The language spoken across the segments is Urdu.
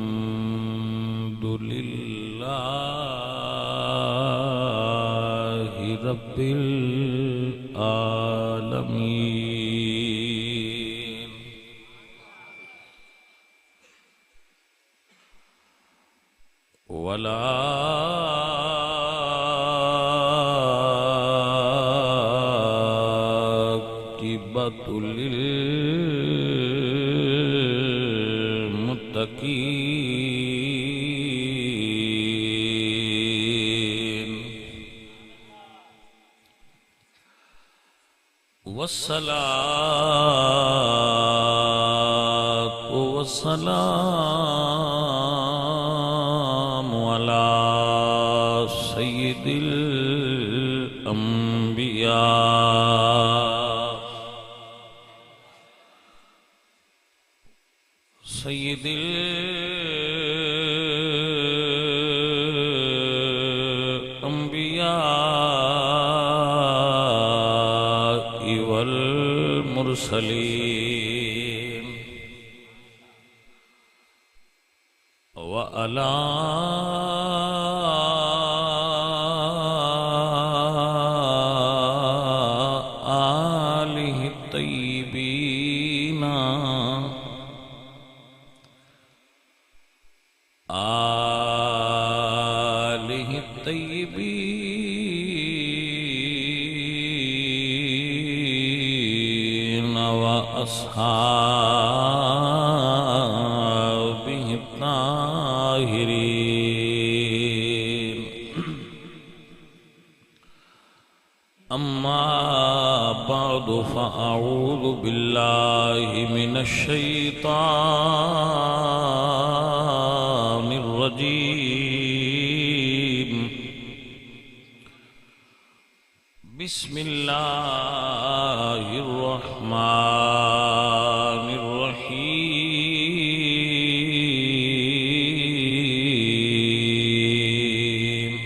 الحمد لله رب العالمين والعاقبة للمتقين والصلاة والسلام على سيد الأنبياء سيد الأنبياء والمرسلين وعلى آله الطيبين وأصحابه الطاهرين أما بعد فأعوذ بالله من الشيطان الرجيم بسم الله الرحمن الرحيم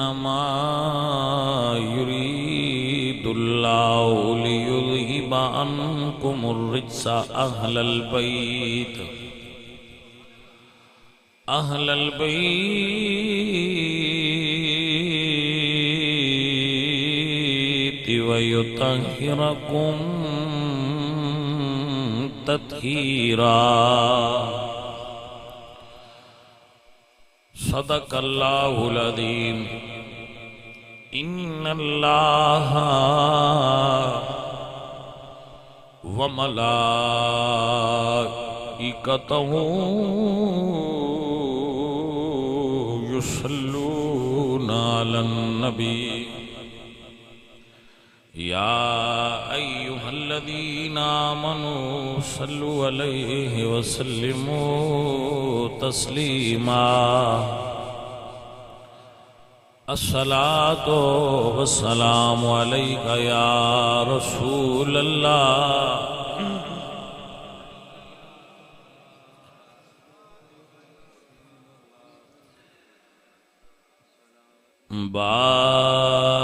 إنما يريد الله ليذهب عنكم الرجس أهل البيت ويطهركم تطهيرا صدق الله العظيم إن الله وملائكته يصلون على النبي يا أيها الذين آمنوا صلوا عليه وسلموا تسليما الصلاة والسلام عليك يا رسول الله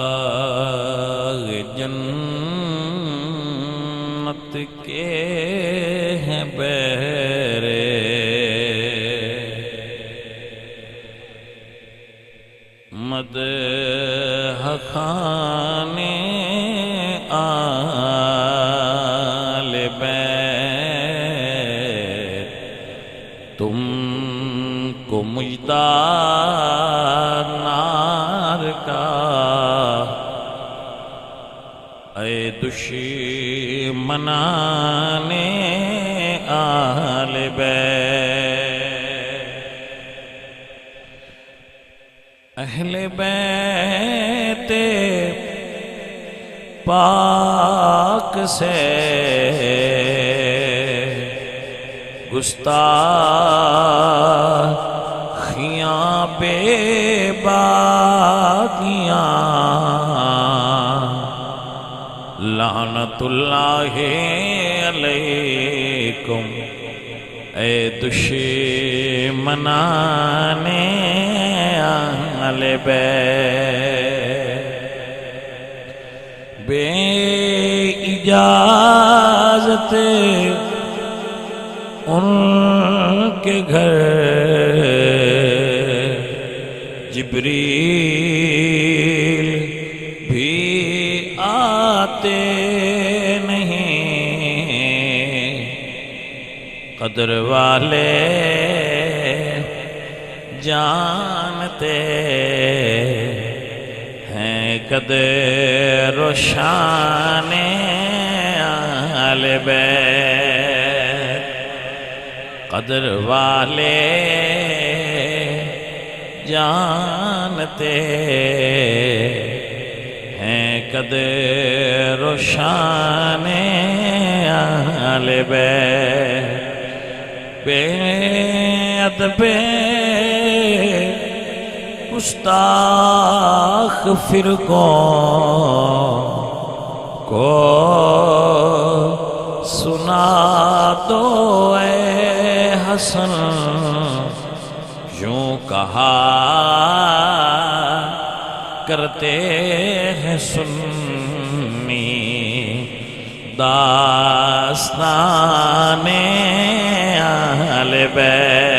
باغ جنت کے ہیں بہرے مدح خانے آل بیت تم کو مجدہ اے دشمنان آل بیت اہل بیت پاک سے گستاخیاں بے باقیاں لعنت اللہ علیکم اے دشمنان اہل بیت بے اجازت ان کے گھر جبریل بھی آتے نہیں، قدر والے جانتے ہیں قدر و شان اہل بیت، قدر والے جانتے ہیں قدر و شان اہل بیت، بے ادب گستاخ فرقوں کو سنا دو اے حسن، یوں کہا کرتے ہیں سنی داستان اہل بیت۔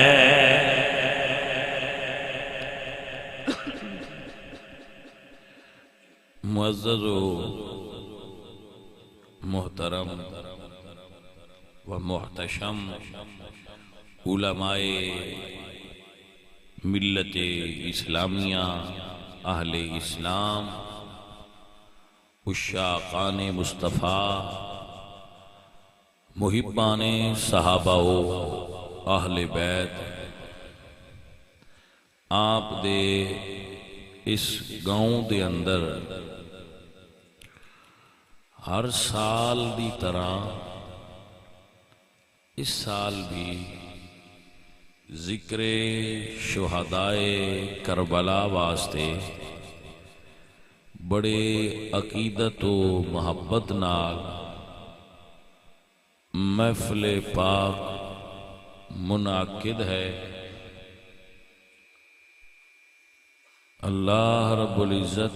معزز و محترم و محتشم علماء ملت اسلامیہ، اہل اسلام، عشاقان مصطفیٰ، محبان صحابہ و اہل بیت، آپ دے اس گاؤں دے اندر ہر سال دی طرح اس سال بھی ذکر شہدائے کربلا واسطے بڑے عقیدت و محبت نال محفل پاک منعقد ہے۔ اللہ رب العزت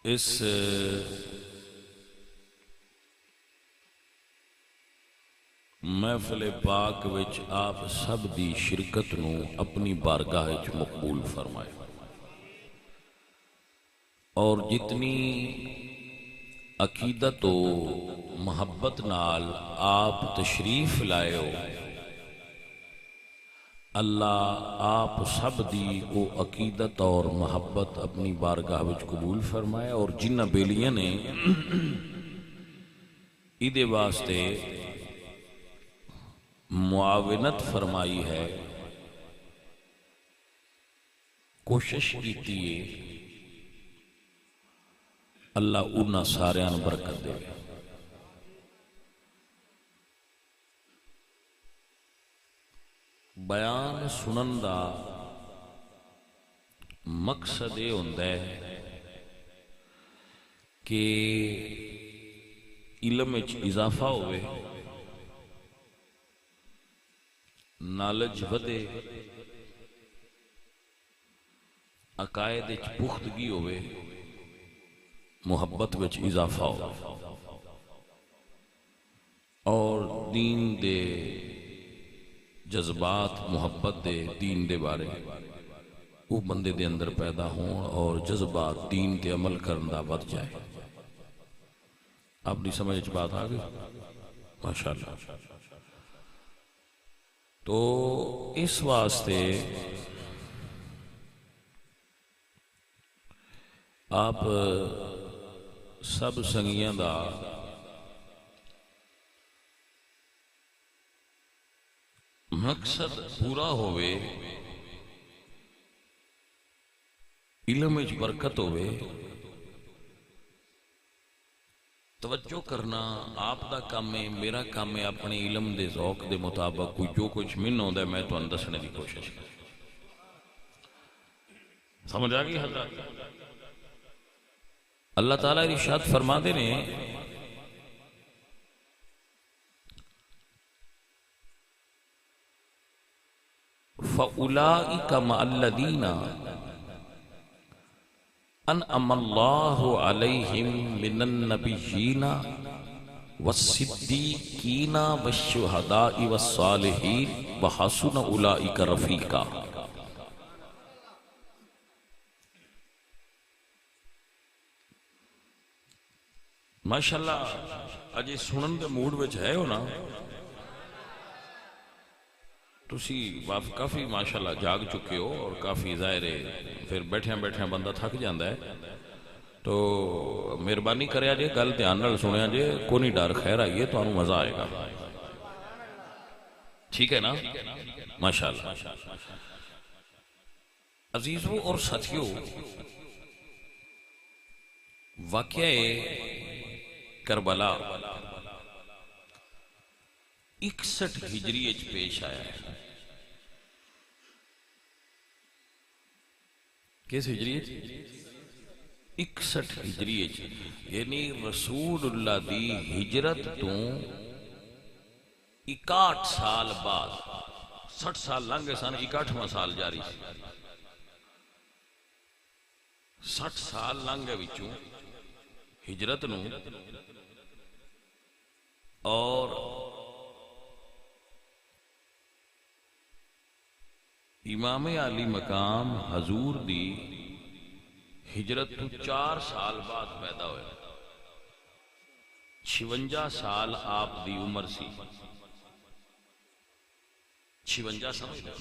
اس محفل پاک وچ آپ سب دی شرکت نو اپنی بارگاہ وچ مقبول فرمائے، اور جتنی عقیدت و محبت نال آپ تشریف لائے ہو، اللہ آپ سب دی وہ عقیدت اور محبت اپنی بارگاہ وچ قبول فرمائے، اور جنہ بیلیاں نے ایدے واسطے معاونت فرمائی ہے، کوشش کیتی ہے، اللہ انہاں ساریاں برکت دے۔ بیان سنن دا مقصد یہ ہوندا ہے کہ علم وچ اضافہ ہوئے، نالج ودے، عقائد وچ پختگی ہوئے، محبت وچ اضافہ ہو، اور دین دے جذبات، محبت دے دین دے بارے وہ بندے دے اندر پیدا ہوں، اور جذبات دین تے عمل کرنا بد جائے۔ اپنی سمجھ بات آ گئی؟ ماشاءاللہ۔ تو اس واسطے آپ سب سنگیاں دا مقصد پورا ہوئے، علم وچ برکت ہوئے، توجہ کرنا آپ دا کام ہے، میرا کام ہے اپنے علم دے ذوق دے مطابق کوئی جو کچھ من ہوندا ہے میں تو دسنے دی کوشش کر۔ سمجھ آ گئی حضرات؟ اللہ تعالیٰ ارشاد فرما دے نے فَأُولَئِكَ مَعَ الَّذِينَ أَنْعَمَ اللَّهُ عَلَيْهِمْ مِنَ النَّبِيِّينَ وَالصِّدِّيقِينَ وَالشُّهَدَاءِ وَالصَّالِحِينَ وَحَسُنَ أُولَئِكَ رَفِيقًا۔ ماشاءاللہ اجے سنن دے موڈ وچ ہے ہو نا تسی کافی ماشاءاللہ جاگ چکے ہو، اور کافی ظاہر ہے پھر بیٹھیاں بیٹھیاں بندہ تھک جاندہ ہے، تو مہربانی کریا جے گل دھیان نال سنیا جے، کوئی نہیں ڈر، خیر آئیے تو انہوں مزہ آئے گا، ٹھیک ہے نا؟ ماشاءاللہ عزیزو اور ساتھیو، واقعہ کربلا 61 ہجری اچ پیش آیا ہے۔ کس ہجری اچ؟ 61 ہجری اچ، یعنی رسول اللہ دی ہجرت تو 61 سال بعد، 60 سال لنگے سن، 61واں سال جاری سی، 60 سال لنگے وچوں ہجرت نو، اور امام علی مقام حضور دی ہجرت تو 4 سال بعد پیدا ہوئے، 56 سال آپ دی عمر سی، 56 سمجھ لیں،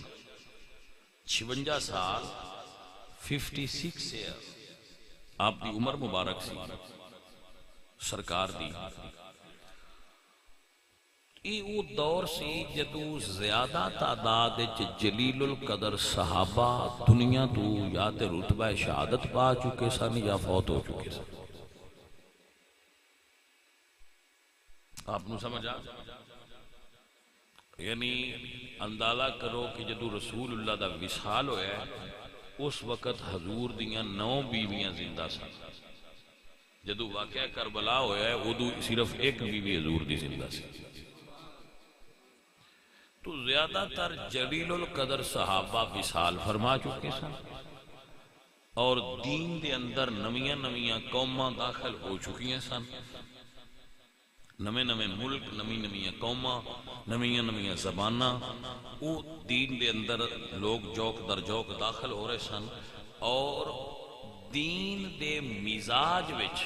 56 سال 56 ایئر آپ دی عمر مبارک سی سرکار دی۔ یہ وہ دور سی جدو زیادہ تعداد جلیل القدر صحابہ دنیا تو یا تے رتبہ شہادت پا چکے سن یا فوت ہو چکے سن۔ آپ نو سمجھا؟ یعنی اندازہ کرو کہ جدو رسول اللہ دا وصال ہویا ہے اس وقت حضور دیاں 9 بیویاں زندہ سن، جدو واقعہ کربلا ہویا ہے ادو صرف ایک بیوی حضور دی زندہ سی، تو زیادہ تر جلیل القدر صحابہ وصال فرما چکے سن، اور دین دے اندر نمیاں نمیاں قوماں داخل ہو چکیاں سن، نمے نمے ملک، نمی نمیاں قوماں، نمیاں نمیاں زباناں، وہ دین دے اندر لوگ جوک در جوک داخل ہو رہے سن، اور دین دے مزاج وچ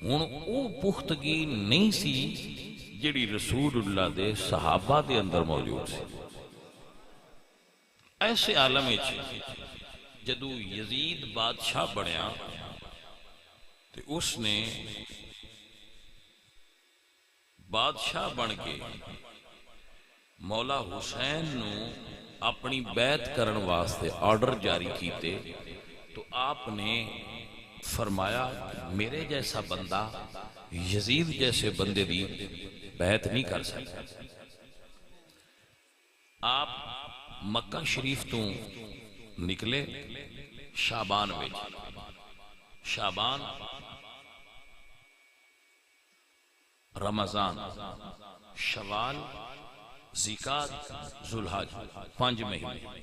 ہن او پختگی نہیں سی جڑی رسول اللہ دے صحابہ دے اندر موجود سی۔ ایسے عالم جدو یزید بادشاہ بنیا تو اس نے بادشاہ بن کے مولا حسین نو اپنی بیعت کرن واسطے آرڈر جاری کیتے، تو آپ نے فرمایا میرے جیسا بندہ یزید جیسے بندے دی بیعت نہیں کر سکتا۔ آپ مکہ شریف تو نکلے شعبان میں، شعبان رمضان شوال ذیقعد ذوالحج 5 مہینے،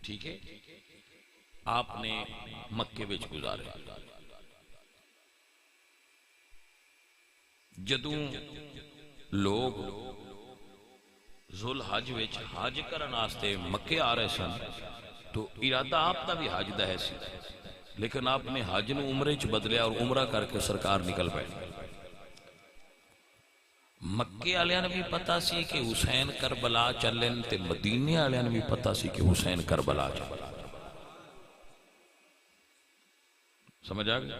ٹھیک ہے، آپ نے مکے وچ گزارے۔ جدوں لوگ ذوالحج وچ حج کرن واسطے مکے آ رہے سن تو ارادہ آپ دا بھی حج دا ہے سی، لیکن آپ نے حج نو عمرے چ بدلیا اور عمرہ کر کے سرکار نکل پئے۔ مکے والےاں نے بھی پتا سی کہ حسین کربلا چلن، تے مدینے والےاں نے بھی پتا سی کہ حسین کربلا چلن، سمجھ آ گیا؟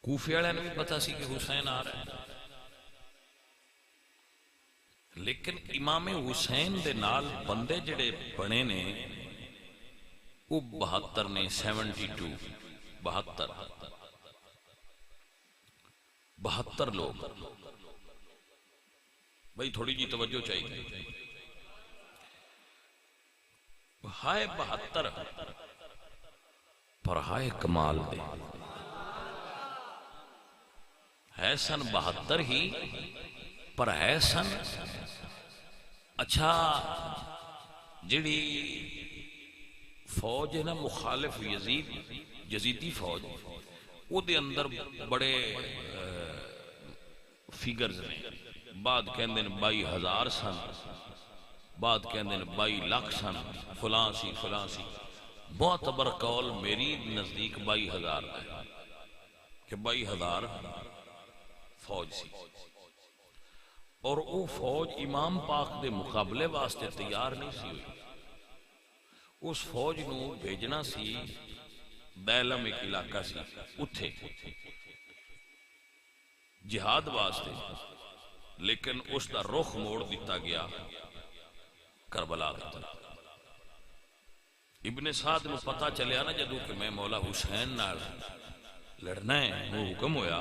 کوفے والے نے بھی پتا سی کہ حسین آ رہا ہے، لیکن امام حسین دے نال بندے جڑے بنے نے وہ 72 نے، 72 72 لوگ، بھئی تھوڑی جی توجہ چاہیے، ہائے 72 پر ہائے کمال دے، ہے سن 72 ہی پر ہے سن اچھا جڑی فوج ہے نا مخالف یزیدی فوج او دے اندر بڑے فیگرز نے، بعد کہندے نے 22,000 سن، بعد کہندے نے 22 لاکھ سن، فلاں سی فلاں سی۔ معتبر قول میری نزدیک 22,000 ہے کہ 22,000 فوج سی، اور او فوج امام پاک دے مقابلے واسطے تیار نہیں سی ہوئی۔ اس فوج نو بھیجنا سی بیلم ایک علاقہ سی اتھے جہاد واسطے، لیکن اس دا رخ موڑ دیتا گیا کربلا کی طرف۔ ابن سعد نو پتہ چلیا نا جدو کہ میں مولا حسین نال لڑنا ہے، وہ حکم ہویا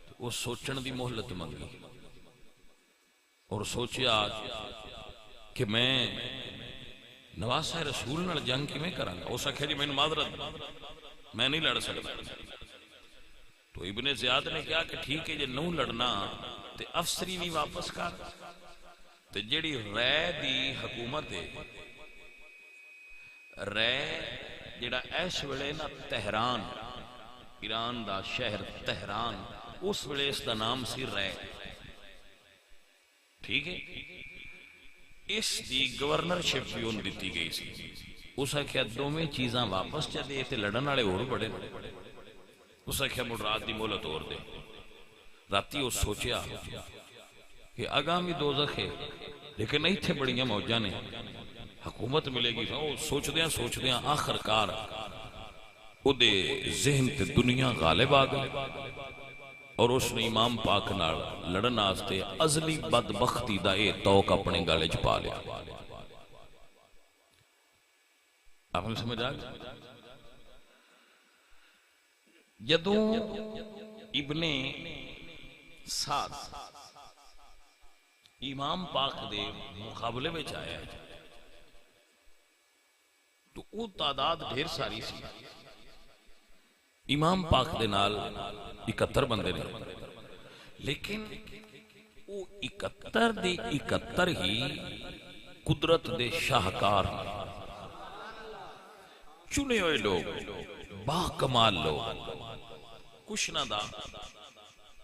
تو وہ سوچن دی مہلت منگی اور سوچیا کہ میں نواسہ رسول نال جنگ کی میں کراں گا۔ اس آکھیا جی میں معذرت میں نہیں لڑ سکتا۔ تو ابن زیاد نے کہا کہ ٹھیک ہے جے نو لڑنا تے افسری بھی واپس کر، تے جڑی رے دی حکومت ہے، رے جڑا ایس ویلے نا تہران، ایران دا شہر تہران، اس ویلے اس دا نام سی رے، ٹھیک ہے، اس دی گورنرشپ بھی ان دیتی گئی سی۔ اس آکھیا دو میں چیزاں واپس چا دے تے لڑن والے اور بڑے، اس آکھیا مڑ رات دی مہلت اور دے۔ راتی وہ سوچیا کہ آگامی دوزخ ہے لیکن ایتھے بڑیاں موجاں نے، حکومت ملے گی۔ وہ سوچدیاں آخر کار او دے ذہن تے دنیا غالب آ گئی اور اس نے امام پاک نال لڑن واسطے ازلی بدبختی دا اے توق اپنے گالے چ پا لیا۔ آپ نے سمجھ آ گیا؟ جدوں ابن سعد امام پاک دے مقابلے میں آیا ہے تو وہ تعداد ڈھیر ساری سی، امام پاک دے نال 71 بندے نے، لیکن وہ 71 دے 71 ہی قدرت دے شاہکار چنے ہوئے لوگ، با کمال لوگ۔ کچھ نہ دا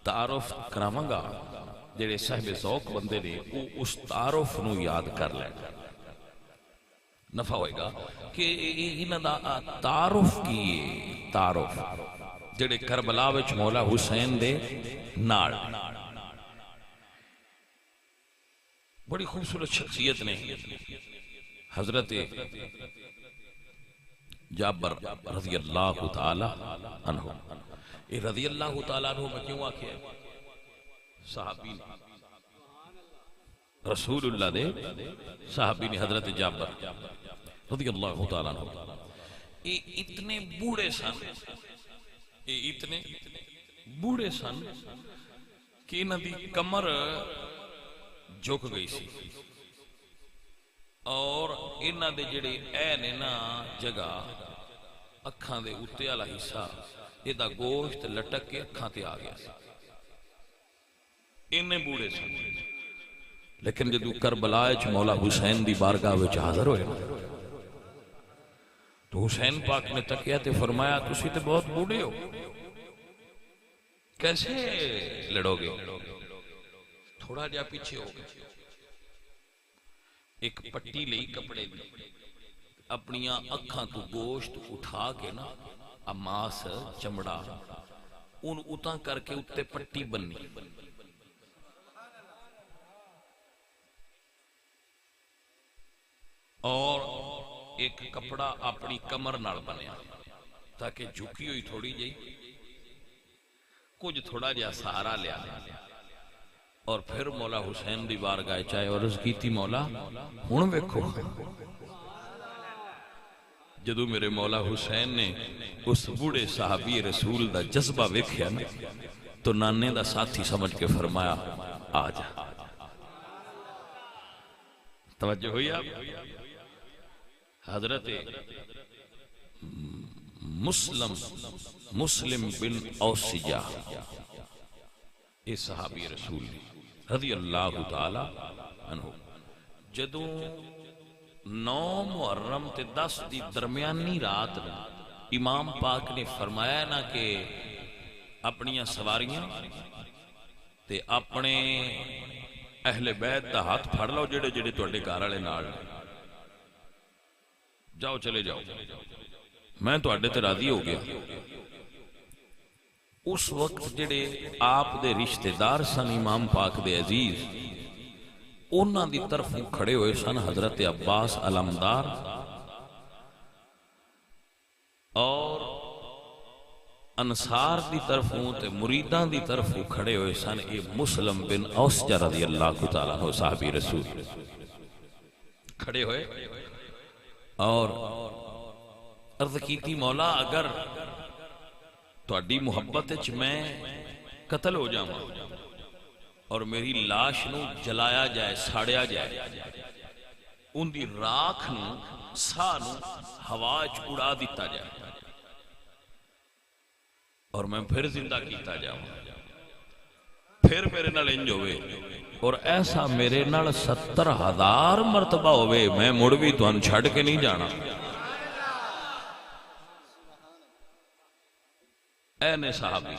تعارف کراواں گا، جڑے صاحب ذوق بندے نے وہ اس تعارف نو یاد کر لیں، نفع ہوئے گا کہ انہاں دا تعارف کی تعارف جڑے کربلا وچ مولا حسین دے نال بڑی خوبصورت شخصیت نے، حضرت جابر رضی اللہ تعالی عنہ۔ یہ رضی اللہ تعالی عنہ میں کیوں آکھیا ہے؟ صحابی نے، رسول اللہ دے صحابی نے، حضرت جابر رضی اللہ تعالی عنہ۔ یہ اتنے بوڑھے سن، یہ اتنے بوڑھے سن کہ انہاں دی کمر جھک گئی سی، اور انہاں دے جڑے اے نے نا جگہ اکھاں دے اُتے والا حصہ یہ دا گوشت لٹک کے اکھاں تے آ گیا سی، انہیں بوڑھے سن۔ لیکن جدو کربلا وچ مولا حسین دی بارگاہ وچ حاضر ہوئے تو حسین پاک نے تکیا تے فرمایا تسی تے بہت بوڑھے ہو، کیسے لڑو گے؟ تھوڑا جا پیچھے ہو گئے، ایک پٹی لئی کپڑے دی، اپنیاں اکھاں تو گوشت اٹھا کے نا ماس چمڑا ان اتاں کر کے اتے پٹی بننی، اور ایک کپڑا اپنی کمر نال بنیا تاکہ جھکی ہوئی تھوڑی جی کچھ تھوڑا جا سہارا لیا، اور پھر مولا حسین دی بارگاہ چاہے عرض کی تھی مولا ہن ویکھو۔ جدو میرے مولا حسین نے اس بوڑھے صحابی رسول دا جذبہ ویکھیا نا تو نانے دا ساتھی سمجھ کے فرمایا آ جا۔ توجہ ہوئی آپ؟ حضرت مسلم بن اوسیہ یہ صحابی رسول نے رضی اللہ تعالی عنہ جدوں 9 محرم تے 10 دی درمیانی رات میں امام پاک نے فرمایا نا کہ اپنیاں سواریاں تے اپنے اہل بیت دا ہاتھ پھڑ لو جڑے جڑے تواڈے گھر والے نال جاؤ چلے جاؤ میں تواڈے تے راضی ہو گیا۔ اس وقت جڑے آپ دے رشتہ دار سن امام پاک دے عزیز انہاں دی طرف کھڑے ہوئے سن حضرت عباس علمدار اور انصار دی طرفوں تے مریدان دی طرفوں کھڑے ہوئے سن اے مسلم بن اوسجہ رضی اللہ تعالیٰ عنہ صحابی رسول کھڑے ہوئے اور عرض کیتی مولا اگر تواڈی محبت وچ میں قتل ہو جاواں اور میری لاش نو جلایا جائے ساڑیا جائے ان دی راکھ نو ساہ نو ہوا وچ اڑا دیتا جائے اور میں پھر زندہ کیتا جاؤں پھر میرے نال انج ہوئے اور ایسا میرے نال 70,000 مرتبہ ہوئے میں مڑ بھی تہانوں چھڈ کے نہیں جانا۔ اے نے صحابی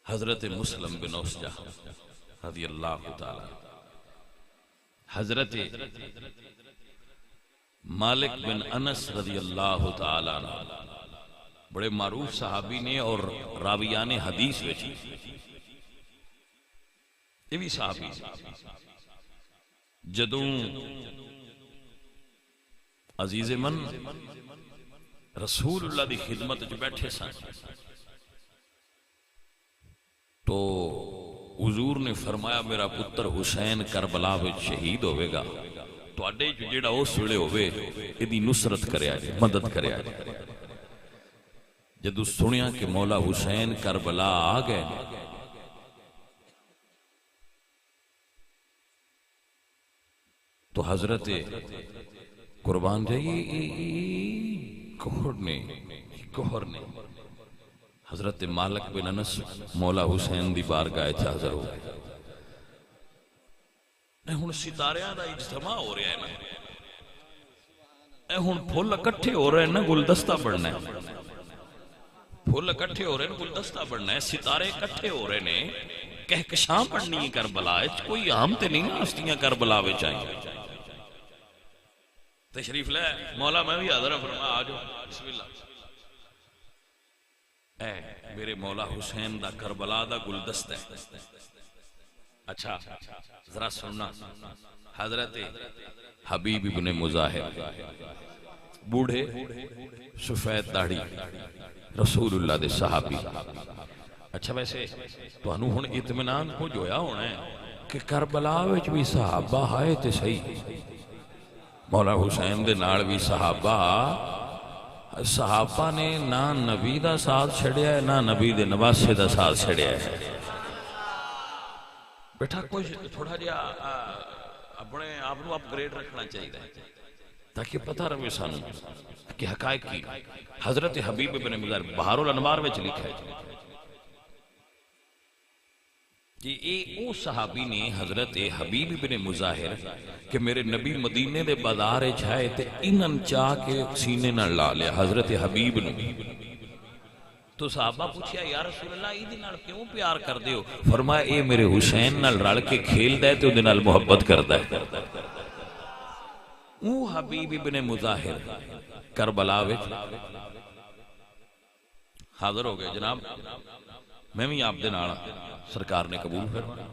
حضرت مسلم بن اوسجہ رضی اللہ تعالی حضرت مالک بن انس رضی اللہ تعالی عنہ بڑے معروف صحابی نے اور راویان حدیث وچ یہ بھی صحابی جدوں عزیز من رسول اللہ دی خدمت وچ بیٹھے سن تو حضور نے فرمایا میرا پتر حسین کربلا وچ شہید ہوئے گا تواڈے جڑا اس ویلے ہوئے ایدی نصرت کریا جائے مدد کریا جائے۔ جدو سنیا کہ مولا حسین کربلا آ گئے تو حضرت قربان جائیے کوہر نے حضرت مالک بن انس مولا حسین دی بارگاہ حاضر ہو گئے۔ اے ہن ستاریاں دا اجتماع ہو رہا ہے نا، اے ہن پھول اکٹھے ہو رہے ہیں نا، گلدستہ بڑھنا ہے، پھول اکٹھے ہو رہے ہیں گلدستہ بڑھنا ہے، ستارے اکٹھے ہو رہے ہیں، کہکشاں پڑھنی ہے کربلا وچ، کوئی عام تے نہیں ہستیاں کربلا وچ آئیں تشریف لے مولا میں بھی حاضر فرما آ جاؤ بسم اللہ۔ اے میرے مولا حسین دا کربلا دا گلدستہ ہے۔ اچھا ذرا سننا، حضرت حبیب ابن مظاہر بوڑھے سفید داڑھی رسول اللہ دے صحابی۔ اچھا ویسے تو انہوں ہن اطمینان کو جویا ہونا ہے کہ کربلا وچ بھی صحابہ آئے تے صحیح، مولا حسین دے نال بھی صحابہ نے نہ نبی دا ساتھ چھڑیا ہے نہ نبی دے نواسے دا ساتھ چھڑیا ہے۔ بیٹھا کوئی تھوڑا جا اپنے آپ نو اپ گریڈ رکھنا چاہیے تاکہ پتہ رہے سانو کہ حقائق کی۔ حضرت حبیب ابن مظاہر بہار الانوار میں لکھا ہے کہ اے او صحابی نے حضرت حبیب ابن مظاہر کہ میرے نبی مدینے دے بازار چھائے تے انہن چاہ کے سینے نہ لا لیا حضرت حبیب نے۔ تو صحابہ پوچھیا یا رسول اللہ ایدی نال کیوں پیار کر دے ہو؟ فرمایا اے میرے حسین نال رل کے کھیل دے تے اودے نال محبت کر دے۔ او حبیب ابن مظاہر کربلا وچ حاضر ہو گئے۔ جناب میں بھی آپ دے نال سرکار نے قبول فرمایا۔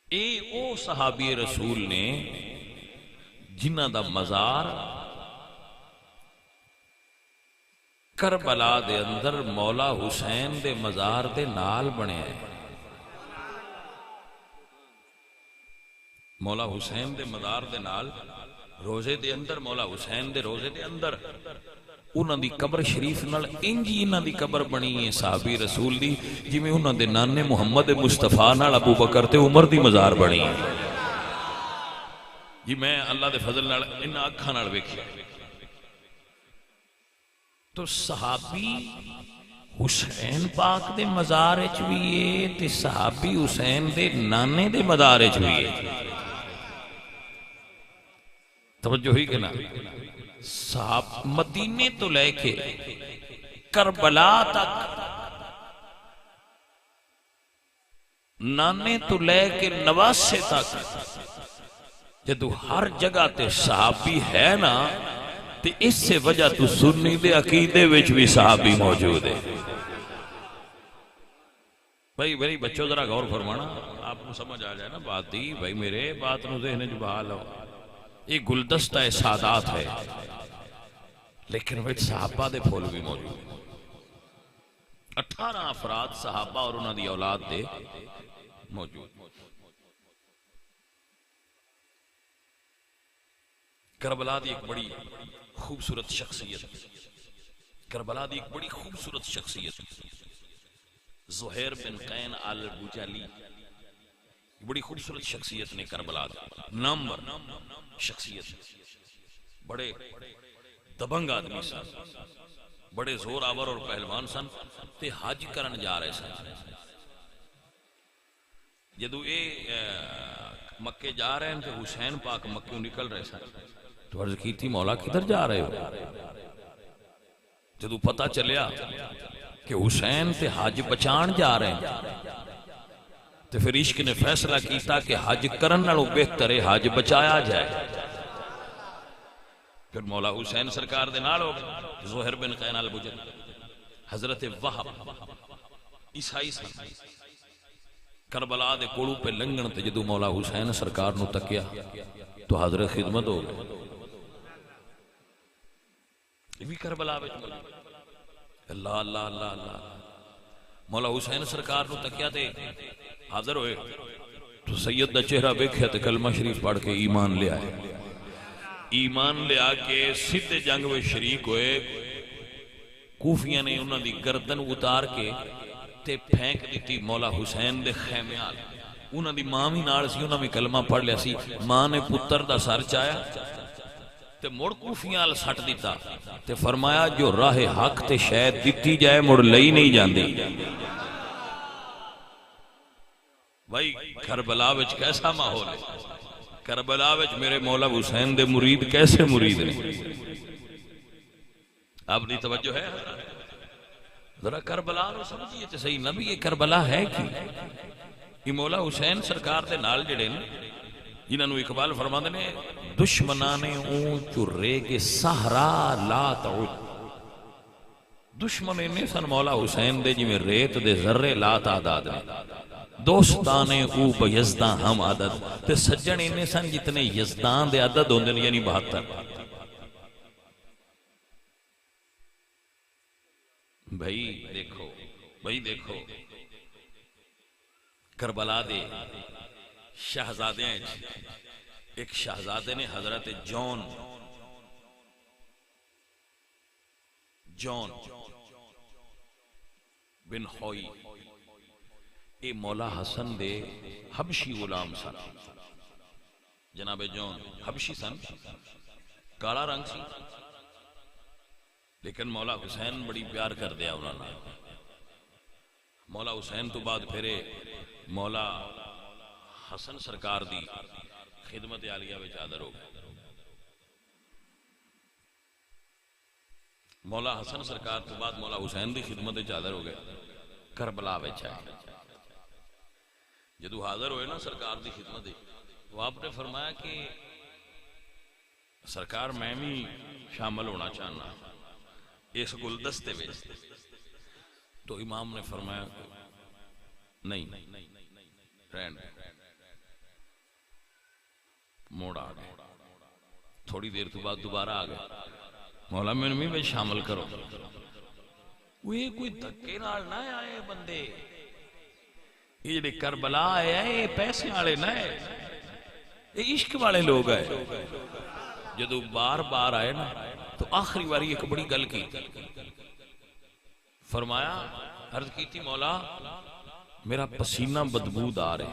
اے او صحابی رسول نے جنہ دا مزار کربلا دے اندر مولا حسین دے مزار دے نال بنے ہیں۔ مولا حسین دے مزار دے نال روزے دے اندر مولا حسین دے روزے دے اندر انہاں دی قبر شریف نال انجی انہاں دی قبر بنی ہے صحابی رسول دی جی میں انہاں دے نانے محمد مصطفیٰ نال ابو بکر تے عمر دی مزار بنی ہے۔ جی میں اللہ دے فضل نال انہاں اکھاں نال ویکھیا۔ تو صحابی حسین پاک دے مزار وچ بھی ہے تے صحابی حسین دے نانے دے مزار وچ بھی ہے. توجہ ہوئی کہ نا؟ صحاب مدینے تو لے کے کربلا تک، نانے تو لے کے نواسے تک، جدو ہر جگہ تے صحابی ہے نا تے اس سے وجہ تو سنی دے عقیدے وچ بھی صحابی موجود ہے. بھائی بچوں ذرا غور فرمانا، آپ کو سمجھ آ جائے نا بات دی. بھائی میرے بات نو ذہن جو بحال ہو، یہ گلدستہ سادات ہے لیکن وچ صحابہ دے پھول بھی موجود ہیں. 18 افراد صحابہ اور انہاں دی اولاد دے موجود. کربلا دی ایک بڑی خوبصورت شخصیت، کربلا دی ایک بڑی خوبصورت شخصیت زہیر بن قین البجلی، بڑی خوبصورت شخصیت نے کربلا دی. نمبر شخصیت، بڑے دبنگ آدمی سن، بڑے زور آور اور پہلوان سن تے حج کرن جا رہے سن. جدو اے مکے جا رہے ہیں تو حسین پاک مکے نکل رہے سن تو عرض کی تھی مولا کدھر جا رہے ہو؟ جدو پتہ چلیا کہ حسین تے حج بچان جا رہے ہیں تو پھر عشق نے فیصلہ کیتا کہ حج کرن نالوں بہتر ہے حج بچایا جائے. پھر مولا حسین سرکار دے نال ہو گئے. زہیر بن قین البجلی حضرت وہب عیسائی سن، کربلا دے کوڑو پہ لنگن تے جدو مولا حسین سرکار نو تکیا تو حضرت خدمت ہو گئے. یہ بھی کربلا وچ اللہ اللہ اللہ اللہ. مولا حسین سرکار نو تکیا تے حاضر ہوئے تو سید دا چہرہ ویکھیا تے کلمہ شریف پڑھ کے ایمان لے آئے. ایمان لے آ کے سیدھے جنگ میں شریک ہوئے. کوفیاں نے انہاں دی گردن اتار کے تے پھینک دیتی مولا حسین دے خیمے آل. انہاں دی ماں بھی نال سی، انہاں بھی کلمہ پڑھ لیا سی. ماں نے پتر دا سر چایا تے مڑ کوفیاں آل سٹ دیتا تے فرمایا جو راہ حق تے شاید دیتی جائے مڑ لئی نہیں جاندی. بھائی کربلا وچ کیسا ماحول ہے؟ کربلا وچ میرے مولا حسین دے مرید کیسے مرید نے؟ آپ دی توجہ ہے؟ ذرا کربلا نو سمجھیے تے صحیح. نبی یہ کربلا ہے کی؟ یہ مولا حسین سرکار دے نال جڑے نے جنہاں نو اقبال فرماندے نے دشمنان اونچ ریگ صحرا لا تعود. دشمن نے سن مولا حسین دے جی میں ریت دے ذرے لا تعداد نے. دوستان او بیزدان ہم عدد تے سجن انہیں سن جتنے یزدان دے عدد ہوندے نے یعنی 72. بھائی دیکھو کربلا دے شہزادے ہیں. ایک شہزادے نے حضرت جون بن ہوئی اے مولا حسن دے حبشی غلام سن. جناب جون حبشی سن، کالا رنگ سی، لیکن مولا حسین بڑی پیار کر دیا انہوں نے. مولا حسین تو بعد پھرے مولا حسن سرکار دی خدمت عالیہ وچ حاضر ہو گئے. مولا حسن سرکار تو بعد مولا حسین دی خدمت وچ حاضر ہو گئے. کربلا وچ آئے جدو حاضر ہوئے نا سرکار دی خدمت تو آپ نے فرمایا کہ سرکار میں بھی شامل ہونا چاہنا اس گلدستے میں. تو امام نے فرمایا نہیں رہن. موڑ آ گئے. تھوڑی دیر تو بعد دوبارہ آ گئے. مولا میں بھی شامل کرو. وہ کوئی دھکے نال نہ آئے بندے. یہ جڑے کربلا آئے ہیں پیسے والے نہ یہ عشق والے لوگ آئے. جدو بار بار آئے نا تو آخری باری ایک بڑی گل کی. فرمایا عرض کی تھی مولا میرا پسینہ بدبودار ہے،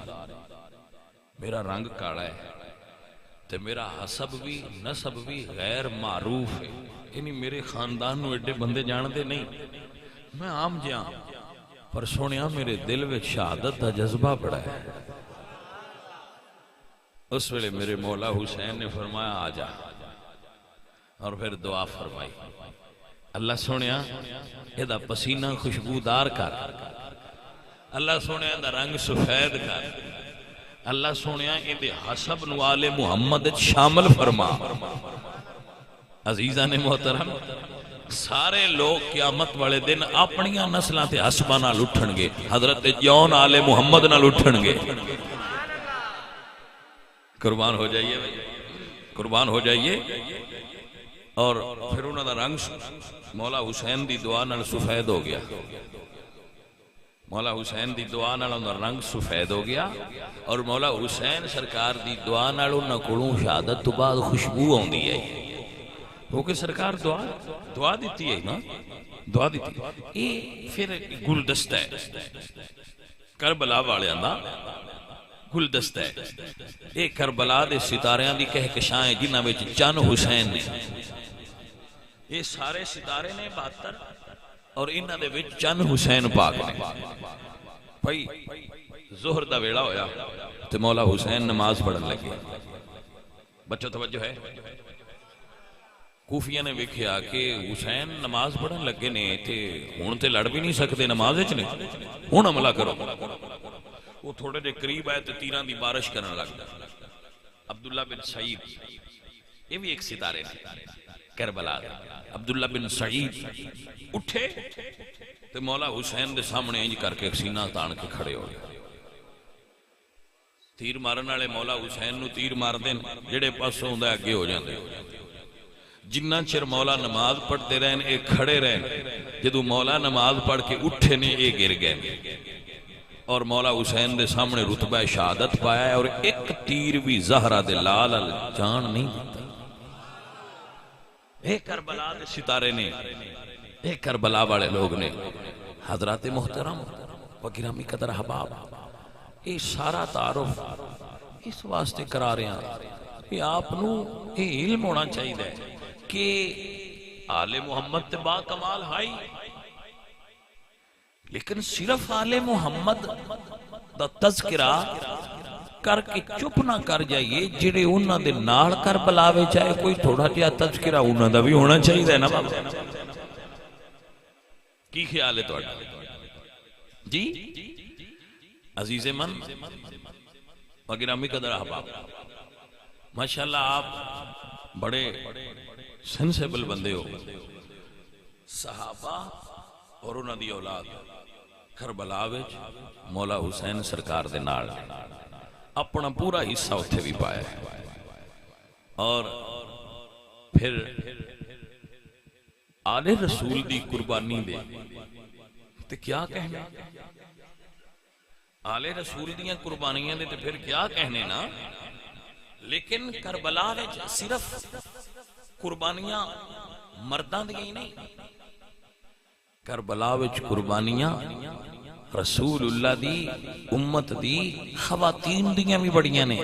میرا رنگ کالا ہے تے میرا حسب بھی نسب بھی غیر معروف ہے. یعنی میرے خاندان نو ایڈے بندے جان دے نہیں. میں عام جہاں پر سنیا میرے دل میں شہادت دا جذبہ بڑا ہے. اس ویلے میرے مولا حسین نے فرمایا آ جا، اور پھر دعا فرمائی، اللہ سنیا یہ دا پسینہ خوشبودار کر، اللہ سنیا دا رنگ سفید کر، اللہ سنیا یہ دے حسب نوال محمد شامل فرما. عزیزان محترم، سارے لوگ قیامت والے دن اپنیاں نسلاں تے حسباں نال اٹھن گے، حضرت جون آل محمد نال اٹھن گے. قربان ہو جائیے بھائی، قربان ہو جائیے. اور پھر انہوں دا رنگ مولا حسین دی دعا نال سفید ہو گیا. مولا حسین دی دعا نال انہوں دا رنگ سفید ہو گیا، اور مولا حسین سرکار دی دعا نال انہوں کولوں شہادت تو بعد خوشبو آندی ہے. کیونکہ سرکار دعا دیتی ہے نا، دعا دیتی ہے. یہ پھر گلدستہ ہے کربلا والیاں دا، گلدستہ ہے. یہ کربلا دے ستاریاں دی کہکشائیں جنہاں وچ چند حسین نے، یہ سارے ستارے نے 72، اور انہاں دے وچ چند حسین پاک نے. بھائی ظہر دا ویلا ہویا تے مولا حسین نماز پڑھن لگے. بچوں توجہ ہے، کوفیہ نے ویکھیا کہ حسین نماز پڑھن لگے نے تے ہن تے لڑ بھی نہیں سکتے نماز وچ نے، ہن حملہ کرو. وہ تھوڑے دے قریب آئے تو تیراں دی بارش کرنے لگ گیا. عبداللہ بن سعید یہ بھی ایک ستارے نے کربلا دے. عبداللہ بن سعید اٹھے تو مولا حسین دے سامنے انج کر کے سینہ تان کے کھڑے ہو گئے. تیر مارن والے مولا حسین نو تیر مار دین، جڑے پاسوں ہوندا اگے ہو جاندے. جنہ چر مولا نماز پڑھتے رہن اے کھڑے رہن، جدو مولا نماز پڑھ کے اٹھے نے اے گر گئے، اور مولا حسین دے سامنے رتبہ شہادت پایا ہے. اور ایک تیر بھی زہرہ دے لال جان نہیں دیتا. اے کربلا دے ستارے نے، اے کربلا والے لوگ نے. حضرات محترم و گرامی قدر احباب، اے سارا تعارف اس واسطے کرا رہے ہیں کہ آپ نو اے علم ہونا چاہیے کہ آل محمد تے با کمال ہائی، لیکن صرف آل محمد دا تذکرہ کر کے چپ نہ کر جائیے. جڑے انہاں دے نال کربلا وچ آئے کوئی تھوڑا جہا تذکرہ انہاں دا بھی ہونا چاہیے نا بابا. کی خیال ہے تہاڈا جی عزیز من و گرامی قدر احباب؟ ماشاءاللہ آپ بڑے سینسیبل بندے ہو. صحابہ اور انہاں دی اولاد کربلا وچ مولا حسین سرکار دے نال اپنا پورا حصہ اتھے بھی پایا ہے. اور پھر آل رسول دی قربانی دے تے کیا کہنے، آل رسول دیاں قربانیاں دے تے پھر کیا کہنے نا. لیکن کربلا وچ صرف قربانیاں مرداں دی نہیں، کربلا وچ قربانیاں رسول اللہ دی امت دی خواتین دیاں بھی بڑیاں نے.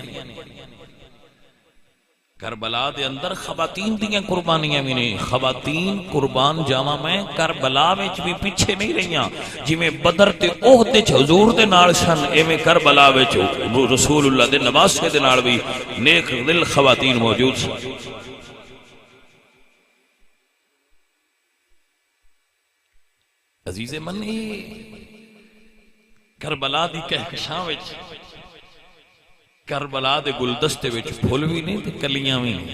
کربلا دے اندر خواتین دیاں قربانیاں بھی نے. خواتین قربان جاواں میں کربلا وچ بھی پیچھے نہیں رہیاں. جویں بدر تے احد وچ حضور دے نال سن، ایویں کربلا وچ رسول اللہ دے نواسے دے نال بھی نیک دل خواتین موجود سن. عزیز من، کربلا دی کہکشاں وچ، کربلا دے گلدستے وچ پھول بھی نہیں تے کلیاں بھی نہیں.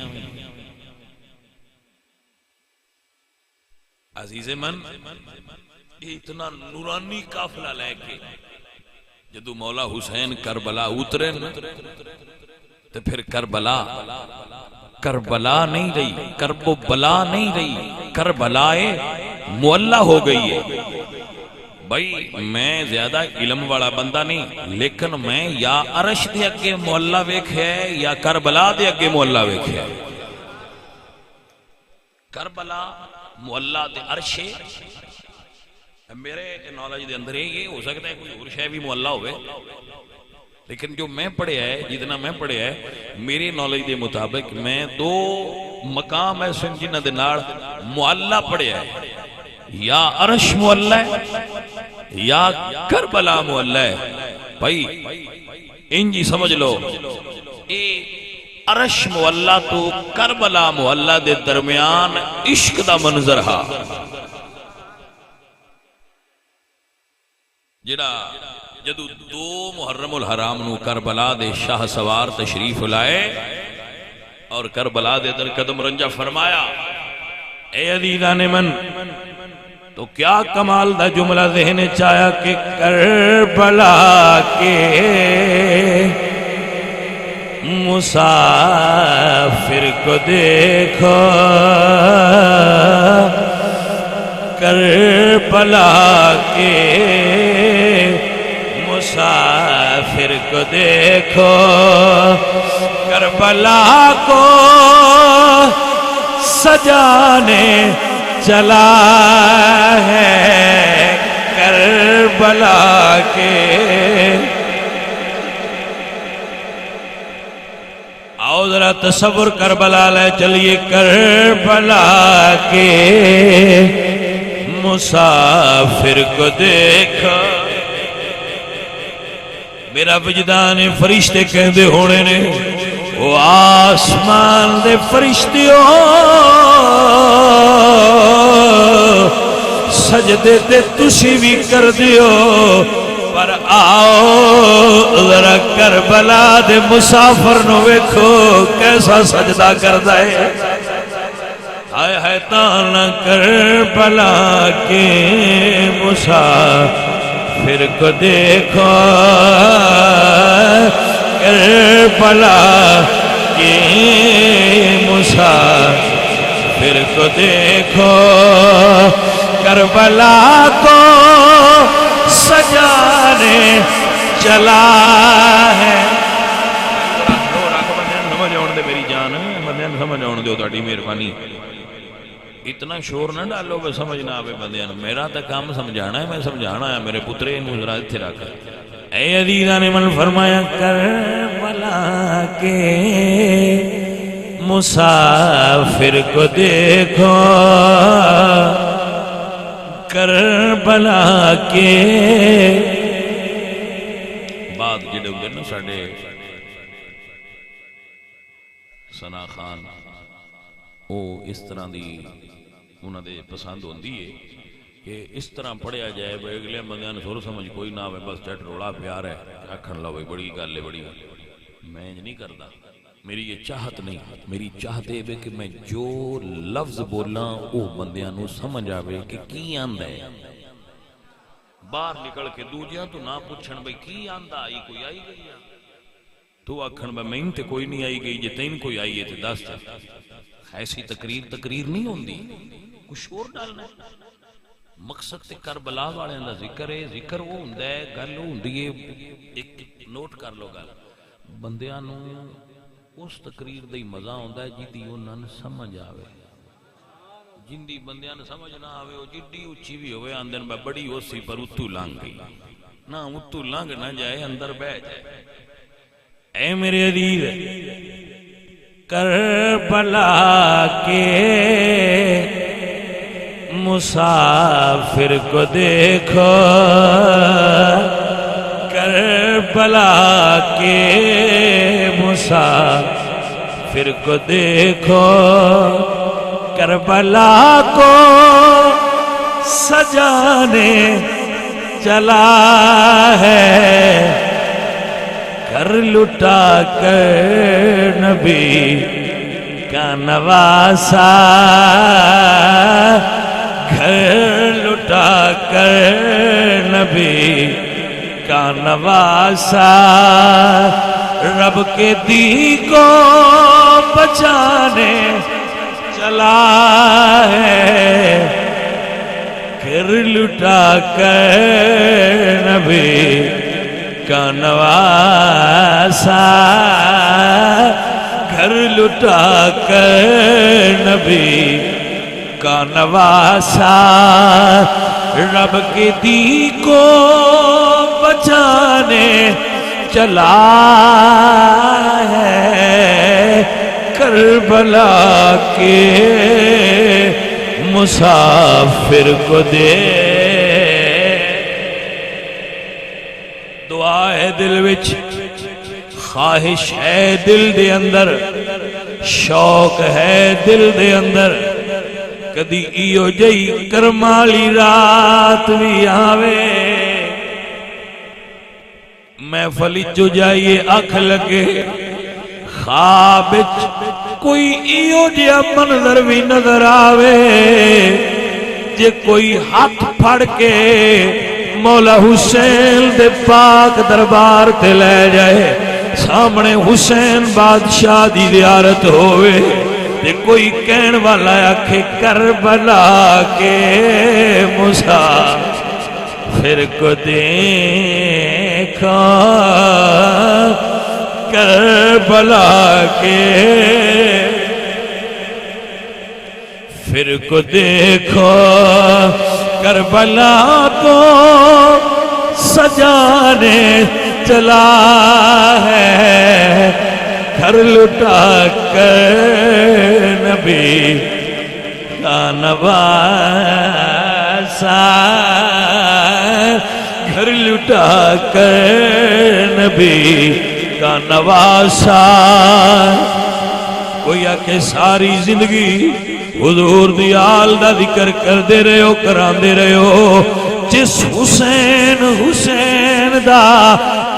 عزیز من، اتنا نورانی قافلہ لے کے جدو مولا حسین کربلا اترے تے پھر کربلا نہیں رہی، کرب و بلا نہیں رہی، کربلا معلّہ ہو گئی ہے. بھائی میں زیادہ علم والا بندہ نہیں، لیکن میں یا عرش دے اگے معلّہ ویکھیا ہے یا کربلا دے اگے معلّہ ویکھیا ہے. کربلا معلّہ دے عرش، میرے نالج دے اندر یہ ہو سکتا ہے کوئی اور شے بھی معلّہ ہوئے، لیکن جو میں پڑھیا ہے، جتنا میں پڑھیا ہے میری نالج دے مطابق، میں 2 مقام ایسے جنہ دے نال معلّہ پڑھیا ہے. یا عرش معلّہ ہے یا کربلا معلّہ ہے. بھائی انجی سمجھ لو اے عرش معلّہ تو کربلا معلّہ دے درمیان عشق دا منظر ہا جڑا جدو 2 محرم الحرام نو کربلا دے شاہ سوار تشریف لائے اور کربلا دے در قدم رنجا فرمایا اے عزیزان من تو کیا کمال دا جملہ ذہن چایا کہ کربلا کے مسافر کو دیکھو کربلا کے مسافر کو دیکھو کربلا کو سجانے چلا ہے کربلا کے. آؤ ذرا تصور کربلا لے چلیے کربلا کے مسافر کو دیکھا. میرا وجدان فرشتے کہندے ہونے نے او آسمان دے فرشتیوں سجدے تے تسی بھی کر دیو پر آؤ ذرا کربلا دے مسافر نو ویکھو کیسا سجدہ کردا ہے. ہائے ہائے تانا کربلا کے مسافر کو دیکھو کربلا کے مسافر کو دیکھو کربلا کو سجانے چلا ہے. سمجھ آن دے میری جان بندیاں سمجھ آن دے تہاڈی مہربانی. اتنا شور نہ ڈالو کہ سمجھ نہ آوے بندیاں. میرا تے کام سمجھانا ہے, میں سمجھانا ہے. میرے پترے انہوں ذرا اتھے رکھ. اے عزیزان من فرمایا کربلا کے مسافر کو دیکھو کربلا کے. بعد جڑے ہوندے نا ساڈے ثنا خان او اس طرح دی انہاں دے پسند ہوندی ہے کہ اس طرح پڑھیا جائے بھائی اگلے بندیاں نے سر سمجھ کوئی نہ ہوئے بس ٹٹ روڑا پیار ہے آکھن لو بھائی بڑی گل ہے بڑی. میں نہیں کردا, میری یہ چاہت نہیں. میری چاہت ہے کہ میں جو لفظ بولاں او بندیاں نو سمجھ آوے کہ کی آندا ہے. باہر نکل کے دوجیاں تو نہ پوچھن بھائی کی آندا آئی کوئی آئی گئی ہے تو آکھن بھائی میں تے کوئی نہیں آئی گئی جے تین کوئی آئی ہے تے دس. ایسی تقریر نہیں ہوندی, کچھ اور ڈالنا ہے. مقصد تے کربلا والے دا ذکر ہے. ذکر وہ ہوندا ہے, گل وہ ہوندی ہے. ایک نوٹ کر لو گل, بندیاں نو اس تقریر دا ہی مزہ ہوندا ہے جدی انہاں نوں سمجھ آوے. جندی بندیاں نوں سمجھ نہ آوے او جڈی اونچی بھی ہوئے آندن میں بڑی ہوسی پر اتو لنگ گئی نہ اتو لنگ نہ جائے اندر بیٹھ جائے. اے میرے عزیز کربلا کے مسافر کو دیکھو کربلا کے مسافر کو دیکھو کربلا کو سجانے چلا ہے گھر لٹا کر نبی کا نواسا گھر لٹا کر نبی کا نواسا رب کے دی کو بچانے چلا ہے گھر لٹا کر نبی کا نواسا گھر لٹا کر نبی کا نواسا رب کی دی کو بچانے چلا ہے کربلا کے مسافر کو دے دعا ہے دل وچ خواہش ہے دل دے اندر شوق ہے دل دے اندر کدی ایو جئی کرمالی رات بھی آوے محفل جو جائیے اکھ لگے خواب کوئی ایو جیا منظر بھی نظر آوے جے کوئی ہاتھ پھڑ کے مولا حسین دے پاک دربار تے لے جائے سامنے حسین بادشاہ دی زیارت ہوئے تے کوئی کہن والا آکھے کربلا کے مسافر کو دیکھا کربلا کے پھر کو دیکھو کربلا کو سجانے چلا ہے گھر لٹا کر نبی کا نواسا گھر لٹا کر نبی کا نواسا کوئی آکے ساری زندگی حضور دی آل دا ذکر کر دے رہے ہو کران دے رہے ہو جس حسین حسین دا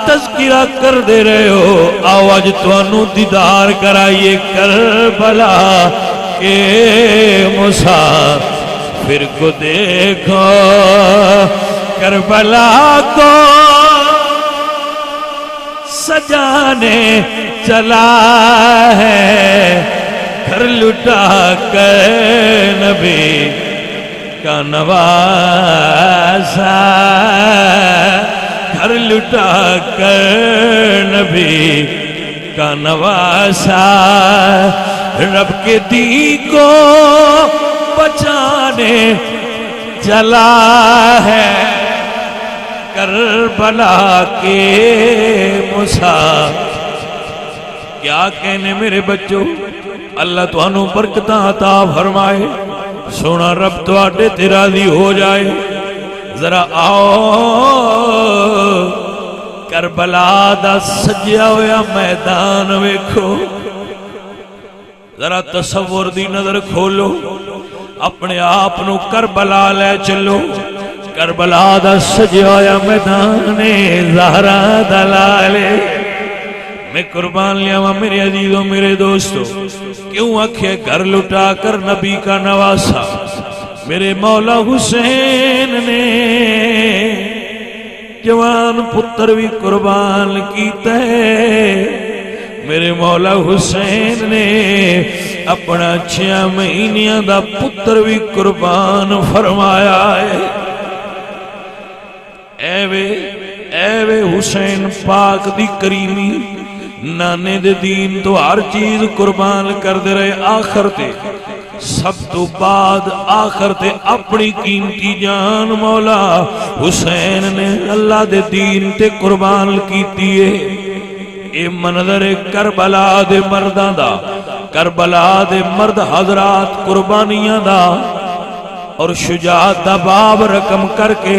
تذکرہ کر دے رہے ہو آواز توانو دیدار کرائیے کربلا کے مسافر کو دیکھو کربلا کو سجانے چلا ہے گھر لٹا کر نبی کا نواسا گھر لٹا کر نبی کا نواسا رب کے دین کو بچانے چلا ہے کربلا کے مسافر کیا کہنے میرے بچوں اللہ تو انہوں برکتاں عطا فرمائے سونا رب تو آٹے تیرا دی ہو جائے ذرا آؤ کربلا دا سجیا ہویا میدان ویکھو ذرا تصور دی نظر کھولو اپنے آپ نو کربلا لے چلو کربلا دا سجیا ہویا میدان زہرا دلالے میں قربان لیا ہوا میرے عزیزوں میرے دوستوں کیوں آنکھیں گھر لٹا کر نبی کا نواسا میرے مولا حسین نے جوان پتر بھی قربان کیتا ہے میرے مولا حسین نے اپنا 6 مہینیاں دا پتر بھی قربان فرمایا ہے اے وے حسین پاک دی کریمی نانے دے دین تو ہر چیز قربان کر دے رہے آخر تے سب تو بعد آخر تے اپنی قیمتی جان مولا حسین نے اللہ دے دین تے قربان کیتی ہے اے منظر کربلا دے مرداں دا کربلا دے مرد حضرات قربانیاں دا اور شجاعت دا باب رقم کر کے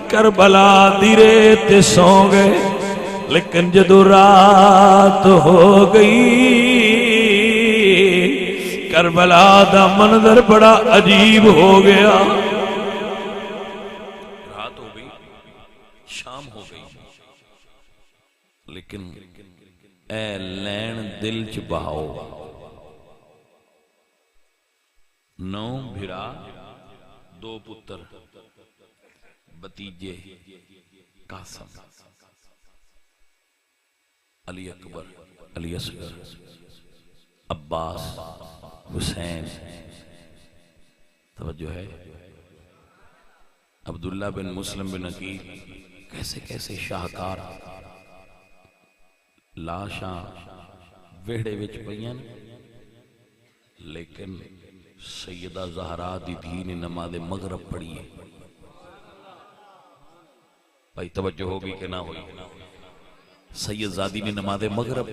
کربلا دیرے تے سو گئے لیکن جدو رات ہو گئی کربلا دا منظر بڑا عجیب ہو گیا رات ہو گئی شام ہو گئی لیکن اے لین دل چ بہاؤ 9 بھرا 2 پتر بتیجے قاسم علی اکبر علی اصغر عباس حسین توجہ ہے عبداللہ بن مسلم بن عقیل کیسے کیسے شاہکار لاشاں ویڑے وچ پئیاں لیکن سیدہ زہرا دی دھی نے نماز مغرب پڑھی ہے بھائی توجہ ہوگی کہ نہ ہوئی سید زادی نے نماز مغرب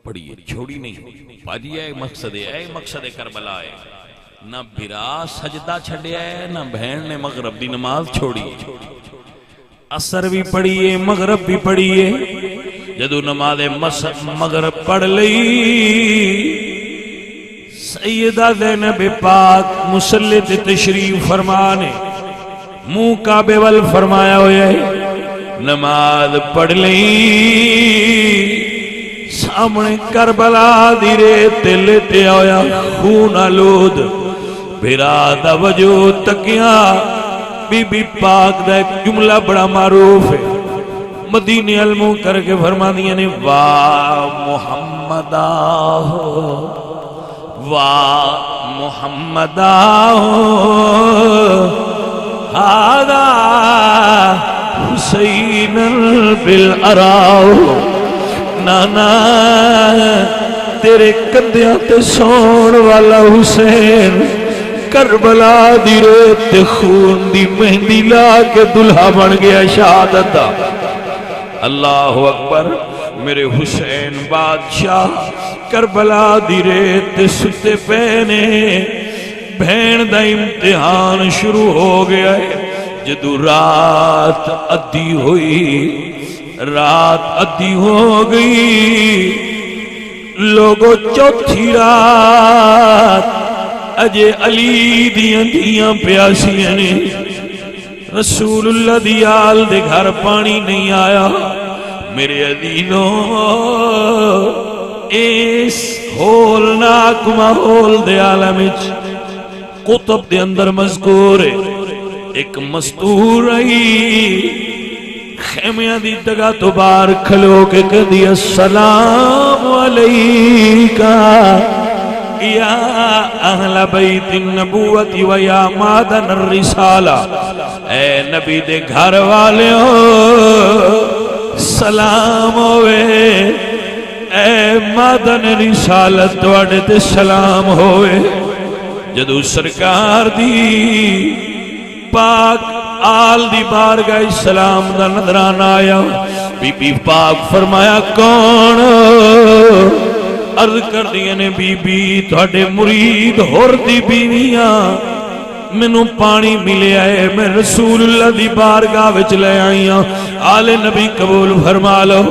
پڑھی ہے چھوڑی نہیں باجی ہے مقصد کربلا ہے نہ بھرا سجدہ چھڑیا ہے نہ بہن نے مغرب دی نماز چھوڑی ہے، عصر بھی پڑھیے مغرب بھی پڑھیے، جدو نماز مغرب پڑھ لئی سیدہ زینب پاک مصلی تے تشریف فرمانے منہ کعبے وال فرمایا ہویا ہے، نماز پڑھ لئی سامنے کربلا دی ریت لیتے آیا خون آلود بھرا دا وجود تکیاں بی بی پاک دا ایک جملہ بڑا معروف ہے، مدینے علموں کر کے فرما دیا نے واہ محمدہ واہ محمدہ ہادا حسین بالعراؤ نانا تیرے کندیاں تے سون والا حسین کربلا دی ریت تے خون دی مہندی لا کے دلہا بن گیا شہادت دا۔ اللہ اکبر، میرے حسین بادشاہ کربلا دی ریت تے ستے پینے، بہن دا امتحان شروع ہو گیا ہے، جدو رات ادھی ہوئی، رات ادھی ہو گئی، لوگو چوتھی رات اجے علی دیاں دیاں پیاسیاں نے، رسول اللہ دی آل دے گھر پانی نہیں آیا، میرے عزیزوں اس ہولناک ماحول دے عالمچ قطب دے اندر مذکور ہے، ایک مستور آئی خیمیاں دی جگہ تو بار کھلو کے کہدی السلام علیکہ یا اہل بیت النبوت و یا مادن الرسالہ، اے نبی دے گھر والے ہو سلام ہوئے، اے مادن رسالت توڑے تے سلام ہوئے۔ جدو سرکار دی پاک آل دی بارگاہ سلام دا نظران آیا، بی بی پاک فرمایا کون؟ عرض کر دیا نے بی بی تھوڑے مرید ہور دی بیویاں، منو پانی ملے آئے، میں رسول اللہ دی بارگاہ وچ لے آئیاں، آل نبی قبول فرما لو۔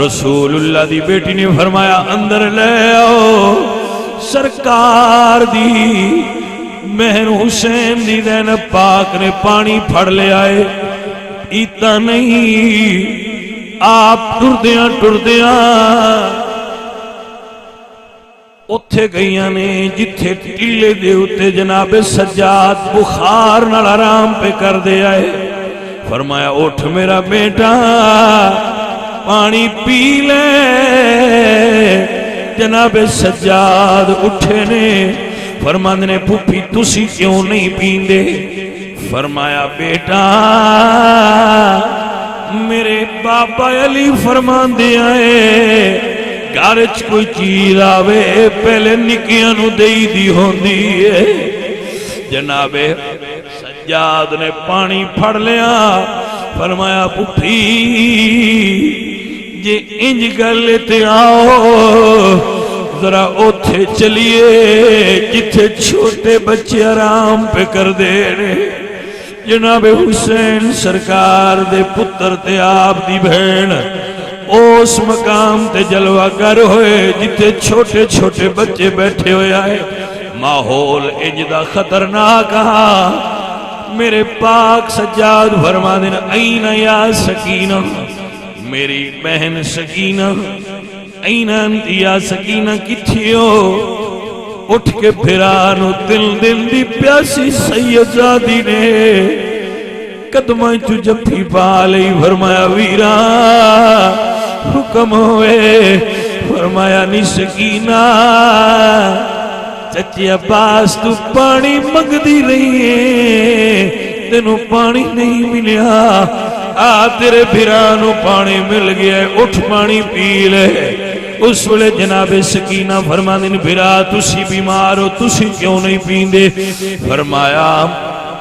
رسول اللہ دی بیٹی نے فرمایا اندر لے آؤ، سرکار دی مہر حسین دی زینب پاک نے پانی پھڑ لے آئے، ایتا نہیں آپ ٹردیاں اتھے گئیاں نے جتھے ٹیلے دے اتے جناب سجاد بخار نال آرام پہ کر دے آئے، فرمایا اٹھ میرا بیٹا پانی پی لے۔ جناب سجاد اٹھے نے، فرماندے نے پھوپھی تسی کیوں نہیں پیندے؟ فرمایا بیٹا میرے بابا علی فرماندے آئے گارچ کوئی چیز آوے پہلے نکیاں نو دئی دی ہوندی ہے۔ جناب سجاد نے پانی پھڑ لیا، فرمایا پھوپھی جے انج گل تے آؤ ذرا اوتھے چلیے جتھے چھوٹے بچے آرام پہ کر دے رہے۔ جناب حسین سرکار دے پتر تے آپ دی بہن اس مقام تے جلوہ گر ہوئے جتے چھوٹے چھوٹے بچے بیٹھے ہوئے آئے، ماحول اجدہ خطرناک کہا۔ میرے پاک سجاد فرما دینا این یا سکینہ، میری بہن سکینہ، این انت یا سکینہ کتھی ہو؟ اٹھ کے پھرانو دل دل دی پیاسی سید زادی نے قدمہ چو جپی پالی، فرمایا ویرا حکم ہوئے، فرمایا نی سکینہ چچی عباس تو پانی مگ دی رہی ہے، تینوں پانی نہیں ملیا، تیرے بھرانو پانی مل گیا، اٹھ پانی پی لے۔ اس وقت جناب سکینہ فرماندین بھرا تسی بیمار ہو تسی کیوں نہیں پیندے؟ فرمایا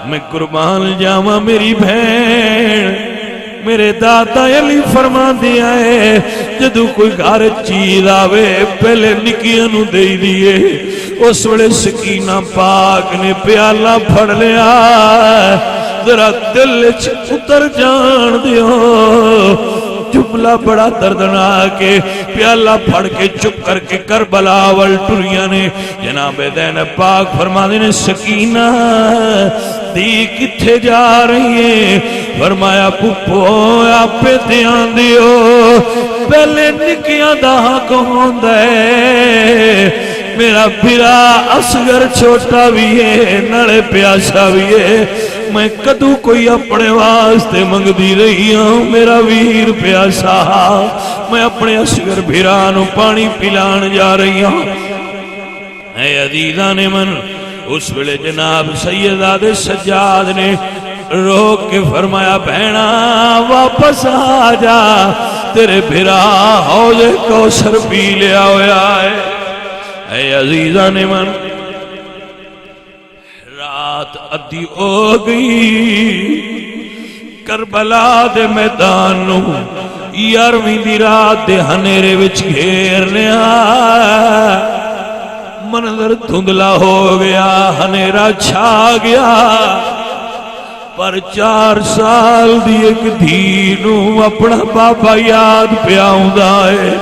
میں قربان جاواں میری بہن، میرے دادا علی فرما دیا ہے جدو کوئی گھر چیز آوے پہلے نکیاں نو دے دیئے، اس ویلے سکینہ پاک نے پیالہ پھڑ لیا، ذرا دل وچ اتر جان دیو، جملہ بڑا دردناک کے پیالہ پھڑ کے چپ کر کے کربلا ول ٹریاں نے۔ جناب زینب پاک فرماندے نے سکینہ دی کتھے جا رہی ہے؟ فرمایا پھپھو آپے دھیان دیو، پہلے نکیاں دا حق ہوندا ہے، میرا بھرا اصغر چھوٹا بھی ہے نڑے پیاسا بھی ہے، میں کدو کوئی اپنے واسطے منگ دی رہی ہوں، میرا ویر پیاسا، میں اپنے اصغر بھرانو پانی پلان جا رہی ہوں۔ اے عزیزان من، اس ویلے جناب سیداد سجاد نے روک کے فرمایا بہنا واپس آ جا، تیرے بھرا حوض کوثر پی لیا ہویا ہے۔ اے عزیزان من، رات ادھی ہو گئی، کربلا دے میدان نو 11ویں دی رات دے ہنیرے وچ گھیر لیا، منظر دھندلا ہو گیا، ہنیرا چھا گیا، پر 4 سال دی ایک دھی نو اپنا بابا یاد پیاؤندا ہے،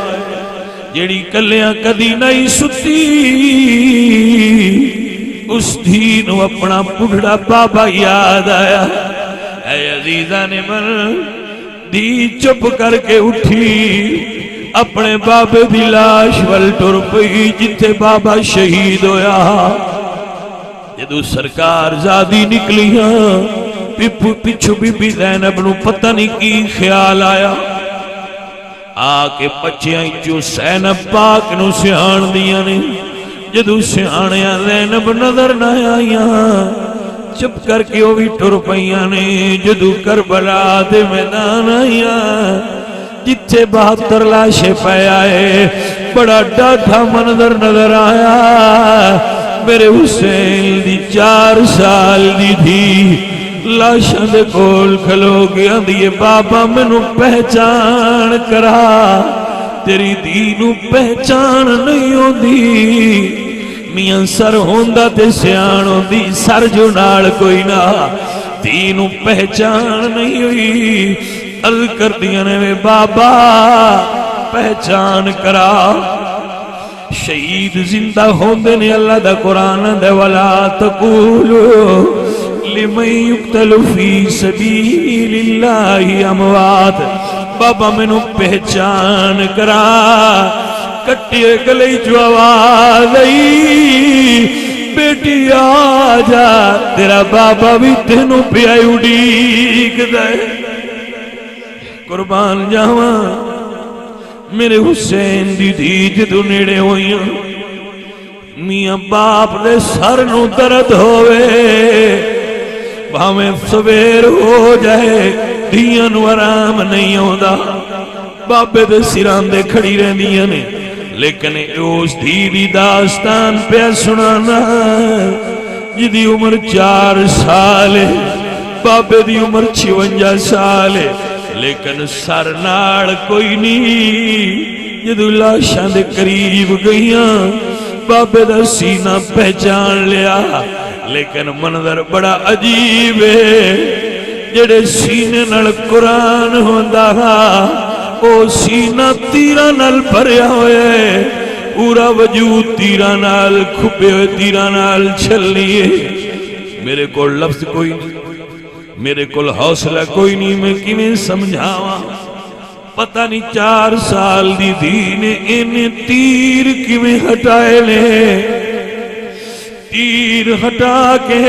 جیڑی کلیاں کدی نہیں ستی، اس دھی نو اپنا بڑھڑا بابا یاد آیا۔ اے عزیزان من، دی چپ کر کے اٹھی، اپنے بابے دی لاش ول ٹر پئی جتھے بابا شہید ہویا۔ جدو سرکار زادی نکلیاں، پچھو بی بی زینب نو پتہ نہیں کی خیال آیا، آ کے بچیاں جو زینب پاک نو سیان دیاں نے، جدو سیانیاں زینب نظر نہ آئیاں، چپ کر کے وہ بھی ٹر پئیاں نے۔ جدو کربلا دے میدان آئیاں جتھے 72 لاشیں پے آئے، بڑا ڈاڈھا منظر نظر آیا، میرے حسین دی 4 سال دی تھی لاشاں دے کول کھلو گیا دیئے، بابا مینوں پہچان کرا، تیری دینوں پہچان نہیں ہوندی، میاں سر ہوندہ تے سیان ہوندی، سر جو نال کوئی نہ، دینوں پہچان نہیں ہوئی، عرض کر دیا نے بابا پہچان کرا۔ شہید زندہ ہوندے نے، اللہ دا قرآن دے وَلَا تَقُولُوا لِمَن يُقْتَلُ فِي سَبِيلِ اللَّهِ أَمْوَاتٌ، بابا مینوں پہچان کرا۔ کٹیے گلے جو آواز آئی، بیٹی آ جا، تیرا بابا بھی تینوں پیائی اڑیک دے، قربان جاواں میرے حسین دی دھی جدو نیڑے ہوئیاں، میاں باپ دے سر نو درد ہوئے، بھاویں سویر ہو جائے دھیاں نو آرام نہیں ہوندا، بابے دے سران دے کھڑی رہندیاں نے، لیکن اس دھی دی داستان پہ سنانا، جدی عمر 4 سال ہے، بابے دی عمر 56 سال ہے، لیکن سر ناڑ کوئی نہیں۔ جدو لاشاں دے قریب گئیاں، بابے دا سینہ پہچان لیا، لیکن منظر بڑا عجیب ہے، جڑے سینے نال قرآن ہوندا او سینہ تیرہ نال بھریا ہوئے، پورا وجود تیرہ نال کھپے ہوئے، تیرہ نال چھلیے۔ میرے کو لفظ کوئی نہیں، میرے کو حوصلہ کوئی نہیں، میں کیویں سمجھاواں؟ پتہ نہیں 4 سال دی دھی نے انہیں تیر کیویں ہٹائے لے، تیر ہٹا کے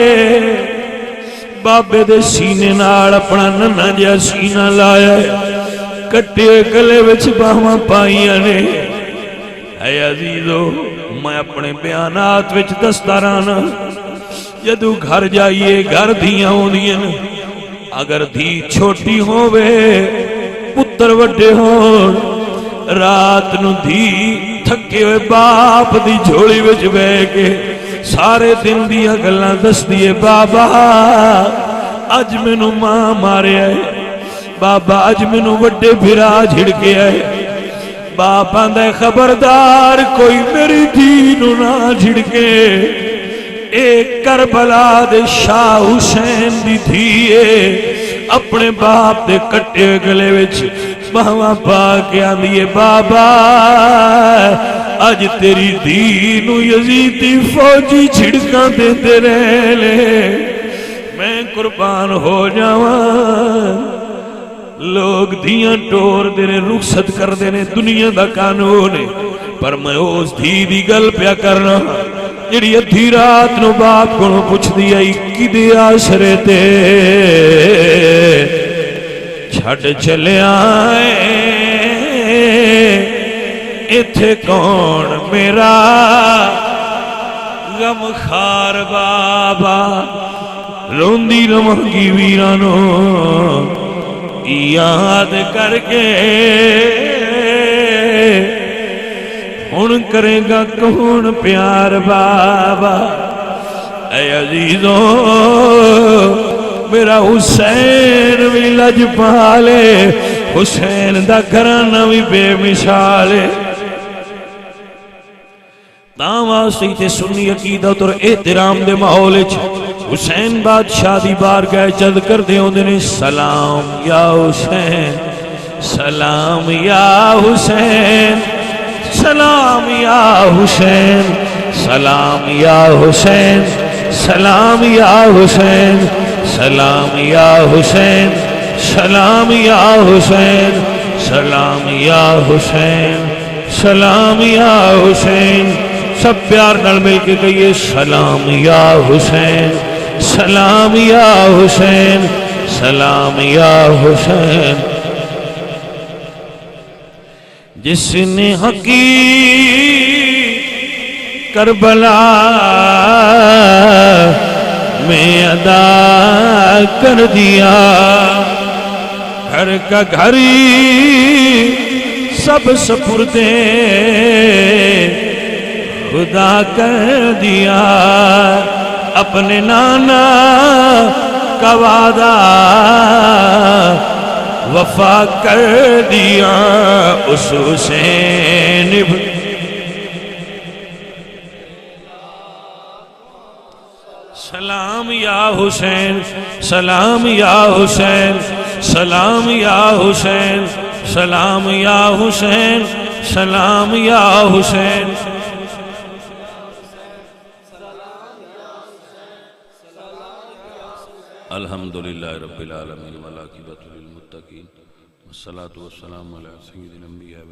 بابے دے سینے نال اپنا ننھا جہا سینہ لایا، کٹے گلے وچ باہواں پائیاں نے۔ اے عزیزو، میں اپنے بیانات وچ دستا رہنا، جدو گھر جائیے گھر دھیاں ہوندیاں، اگر دھی چھوٹی ہووے پتر وڈے ہون، رات نو دھی تھکے ہوئے باپ دی جھولی وچ بہ کے سارے دن دیا گلاں دس دیے، بابا اج مینوں ماں مارے آئے، بابا اج مینوں وڈے بھرا جھڑکے آئے، باپ آندا ہے خبردار کوئی میری دھی نو نہ جھڑکے، اے کربلا دے شاہ حسین دی دھی ہے، اپنے باپ دے کٹے گلے وچ باواں پا کے آندی ہے بابا اج تیری دھی نو یزیدی فوجی جھڑکاں دیندے رہے لے، میں قربان ہو جاواں۔ لوگ دھیاں ٹور دینے رخصت کر دینے دنیا دا قانون ہے، پر میں اس دھی دی گل پیا کرنا جڑی ادھی رات نو باپ کو پوچھ دیا کدے آسرے تے چھڑ چلے آئے ایتھے کون میرا غم خار بابا، روندی رمانگی ویرانو یاد کر کے ہن کرے گا کون پیار بابا۔ اے عزیزوں میرا حسین بھی لج پالے، حسین دا گھرانہ بھی بے مثالے، تاں واسطے تے سنی عقیدت اور احترام دے ماحول وچ حسین بادشاہ دی بارگاہ چل کر دے ہوندے نے سلام یا حسین، سلام یا حسین، سلام یا حسین، سلام یا حسین، سلام یا حسین، سلام یا حسین، سلام یا حسین، سلام یا حسین، سلام یا حسین، سب پیار نال مل کے کہیے سلام یا حسین، سلام یا حسین، سلام یا حسین۔ جس نے حقیق کربلا میں ادا کر دیا، گھر کا گھری سب سپردے خدا کر دیا، اپنے نانا کا وعدہ وفا کر دیا، اس حسین سلام یا حسین، سلام یا حسین، سلام یا حسین، سلام یا حسین، سلام یا حسین۔ الحمدللہ رب العالمین والعاقبۃ للمتقین والصلاة والسلام علی سید الانبیاء